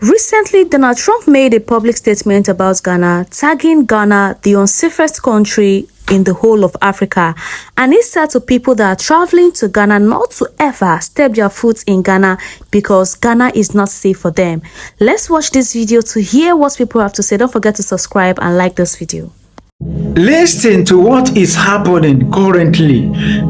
Recently, Donald Trump made a public statement about Ghana, tagging Ghana the unsafest country in the whole of Africa. And he said to people that are traveling to Ghana not to ever step their foot in Ghana because Ghana is not safe for them. Let's watch this video to hear what people have to say. Don't forget to subscribe and like this video. Listen to what is happening currently.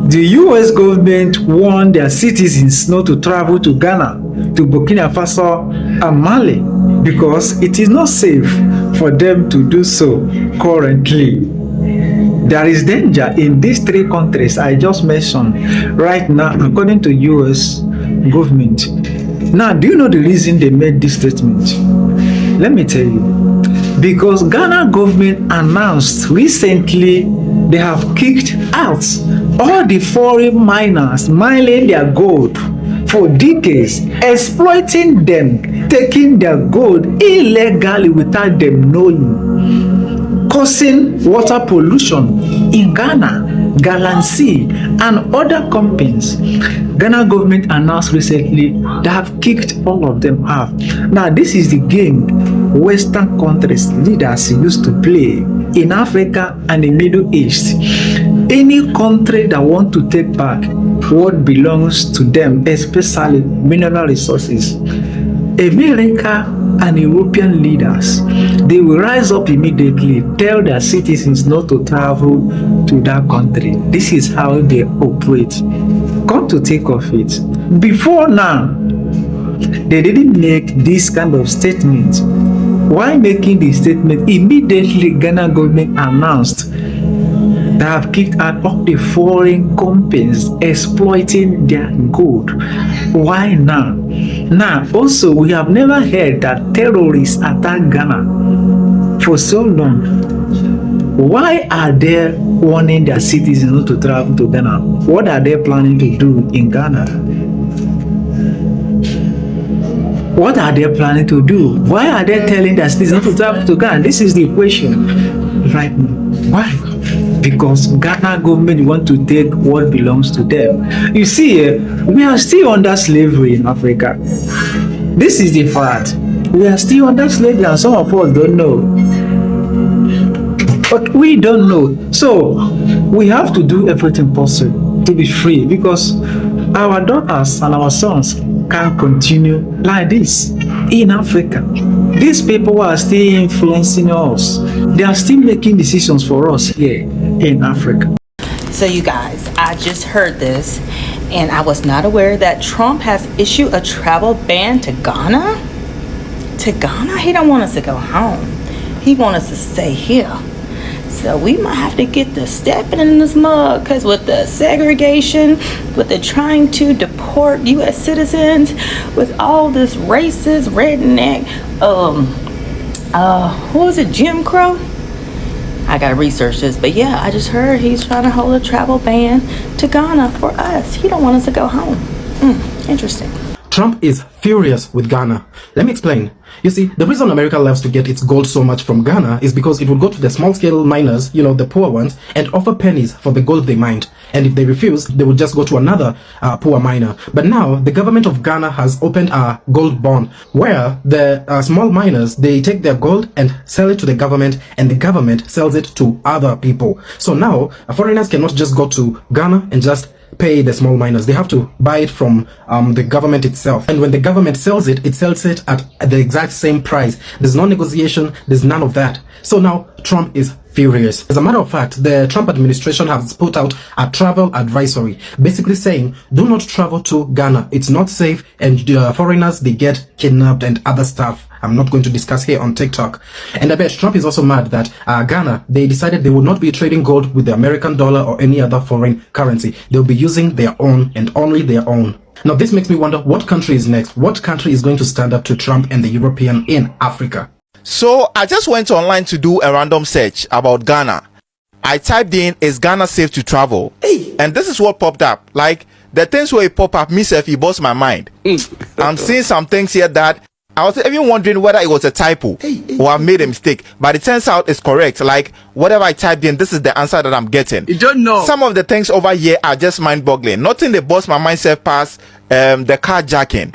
The US government warned their citizens not to travel to Ghana, to Burkina Faso and Mali because it is not safe for them to do so currently. There is danger in these three countries I just mentioned right now, according to US government. Now, do you know the reason they made this statement? Let me tell you. Because Ghana government announced recently they have kicked out all the foreign miners mining their gold for decades, exploiting them, taking their gold illegally without them knowing, causing water pollution in Ghana, Galamsey, and other companies. Ghana government announced recently they have kicked all of them out. Now, this is the game Western countries leaders used to play in Africa and the Middle East. Any country that want to take back what belongs to them, especially mineral resources, America and European leaders, they will rise up immediately, tell their citizens not to travel to that country. This is how they operate. Come to think of it, before now, they didn't make this kind of statement. While making the statement, immediately Ghana government announced they have kicked out all the foreign companies exploiting their gold. Why now? Now, also, we have never heard that terrorists attack Ghana for so long. Why are they warning their citizens not to travel to Ghana? What are they planning to do in Ghana? What are they planning to do? Why are they telling their citizens not to travel to Ghana? This is the question right now. Why? Because Ghana government want to take what belongs to them. You see, we are still under slavery in Africa. This is the fact. We are still under slavery and some of us don't know. But we don't know. So we have to do everything possible to be free because our daughters and our sons can't continue like this in Africa. These people are still influencing us. They are still making decisions for us here in Africa. So you guys, I just heard this and I was not aware that Trump has issued a travel ban to Ghana. To Ghana? He don't want us to go home. He wants us to stay here. So we might have to get the stepping in this mug, because with the segregation, with the trying to deport U.S. citizens, with all this racist redneck, what was it, Jim Crow? I gotta research this, but yeah, I just heard he's trying to hold a travel ban to Ghana for us. He don't want us to go home. Interesting. Trump is furious with Ghana. Let me explain. You see, the reason America loves to get its gold so much from Ghana is because it would go to the small-scale miners, you know, the poor ones, and offer pennies for the gold they mined. And if they refuse, they would just go to another poor miner. But now, the government of Ghana has opened a gold bond where the small miners, they take their gold and sell it to the government, and the government sells it to other people. So now, foreigners cannot just go to Ghana and just pay the small miners. They have to buy it from the government itself. And when the government sells it, it sells it at the exact same price. There's no negotiation. There's none of that. So now Trump is furious. As a matter of fact, the Trump administration has put out a travel advisory, basically saying, do not travel to Ghana. It's not safe, and foreigners, they get kidnapped and other stuff. I'm not going to discuss here on TikTok. And I bet Trump is also mad that Ghana, they decided they would not be trading gold with the American dollar or any other foreign currency. They'll be using their own and only their own. Now, this makes me wonder what country is next? What country is going to stand up to Trump and the European in Africa? So I just went online to do a random search about Ghana. I typed in, is Ghana safe to travel? Hey. And this is what popped up. Like, the things where it pop up, me self, it boss my mind. I'm seeing some things here that I was even wondering whether it was a typo or I made a mistake, but it turns out it's correct. Like whatever I typed in, this is the answer that I'm getting. You don't know. Some of the things over here are just mind-boggling. Nothing they boss my mindset past the carjacking.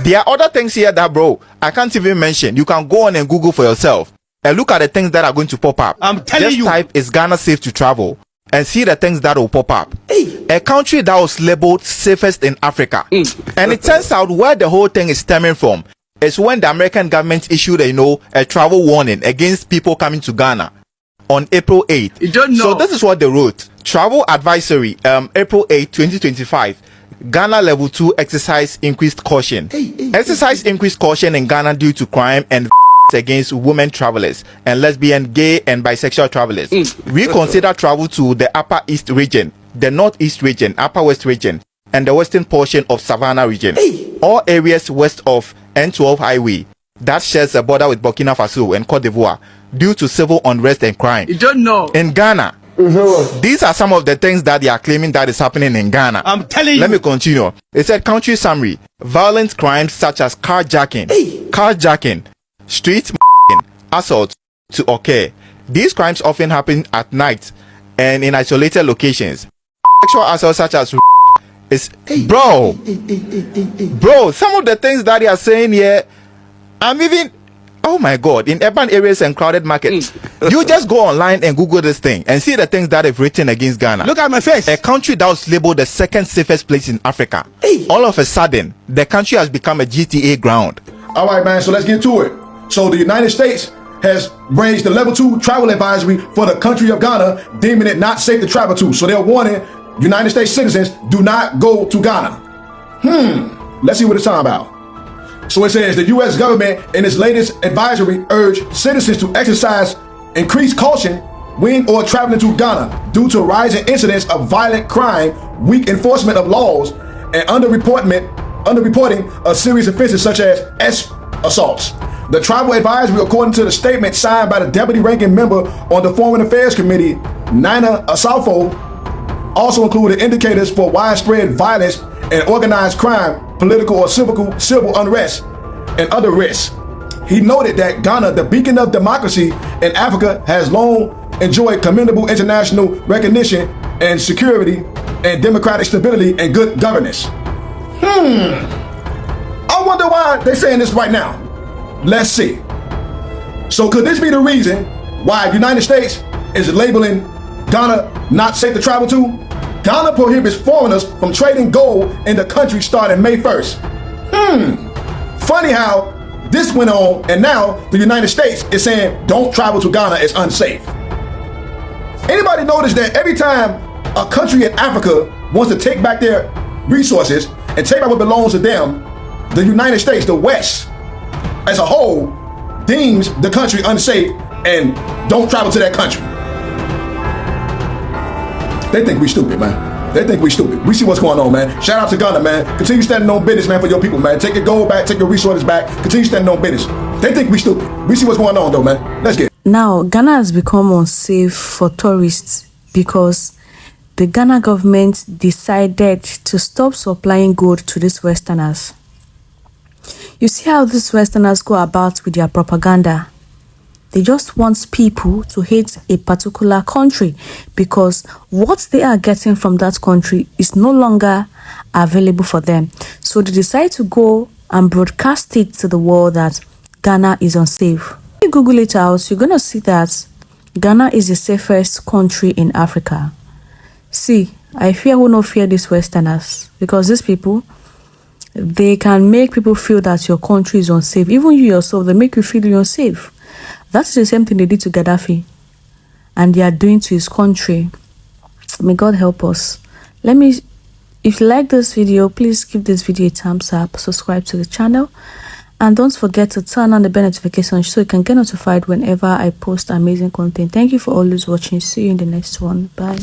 There are other things here that, bro, I can't even mention. You can go on and Google for yourself and look at the things that are going to pop up. I'm telling just you. Just type, is Ghana safe to travel? And see the things that will pop up. A country that was labeled safest in Africa. And it turns out where the whole thing is stemming from is when the American government issued a travel warning against people coming to Ghana on April 8th. You don't know. So this is what they wrote. Travel advisory, April 8, 2025. Ghana level 2 exercise increased caution. Exercise increased caution in Ghana due to crime and against women travelers and lesbian, gay and bisexual travelers. We consider travel to the Upper East region, the Northeast region, Upper West region, and the western portion of Savannah region. All areas west of N12 highway that shares the border with Burkina Faso and Cote d'Ivoire due to civil unrest and crime. You don't know. In Ghana, these are some of the things that they are claiming that is happening in Ghana. I'm telling you. Let me continue. It said country summary. Violent crimes such as carjacking, street assault to occur. These crimes often happen at night and in isolated locations. Sexual assault such as is bro, some of the things that they are saying here, I'm even, oh my god, in urban areas and crowded markets. You just go online and Google this thing and see the things that they've written against Ghana. Look at my face. A country that was labeled the second safest place in Africa. All of a sudden, the country has become a GTA ground. All right, man, so let's get to it. So the United States has raised the level 2 travel advisory for the country of Ghana, deeming it not safe to travel to. So they're warning United States citizens, do not go to Ghana. Let's see what it's talking about. So it says the U.S. government in its latest advisory urged citizens to exercise increased caution when or traveling to Ghana due to rising incidents of violent crime, weak enforcement of laws, and underreporting of serious offenses such as assaults. The travel advisory, according to the statement signed by the deputy ranking member on the Foreign Affairs Committee, Nina Asafo, also included indicators for widespread violence and organized crime, political or civil unrest, and other risks. He noted that Ghana, the beacon of democracy in Africa, has long enjoyed commendable international recognition and security and democratic stability and good governance. I wonder why they're saying this right now. Let's see. So could this be the reason why the United States is labeling Ghana not safe to travel to? Ghana prohibits foreigners from trading gold in the country starting May 1st. Funny how this went on and now the United States is saying don't travel to Ghana, it's unsafe. Anybody notice that every time a country in Africa wants to take back their resources and take back what belongs to them, the United States, the West, as a whole, deems the country unsafe and don't travel to that country. They think we stupid, man. They think we stupid. We see what's going on, man. Shout out to Ghana, man. Continue standing on business, man, for your people, man. Take your gold back, take your resources back. Continue standing on business. They think we stupid. We see what's going on, though, man. Let's get it. Now, Ghana has become unsafe for tourists because the Ghana government decided to stop supplying gold to these Westerners. You see how these Westerners go about with their propaganda. They just want people to hate a particular country because what they are getting from that country is no longer available for them. So they decide to go and broadcast it to the world that Ghana is unsafe. If you Google it out, you're going to see that Ghana is the safest country in Africa. See, I fear who no fear these Westerners because these people, they can make people feel that your country is unsafe. Even you yourself, they make you feel you're unsafe. That's the same thing they did to Gaddafi. And they are doing to his country. May God help us. If you like this video, please give this video a thumbs up. Subscribe to the channel. And don't forget to turn on the bell notification so you can get notified whenever I post amazing content. Thank you for always watching. See you in the next one. Bye.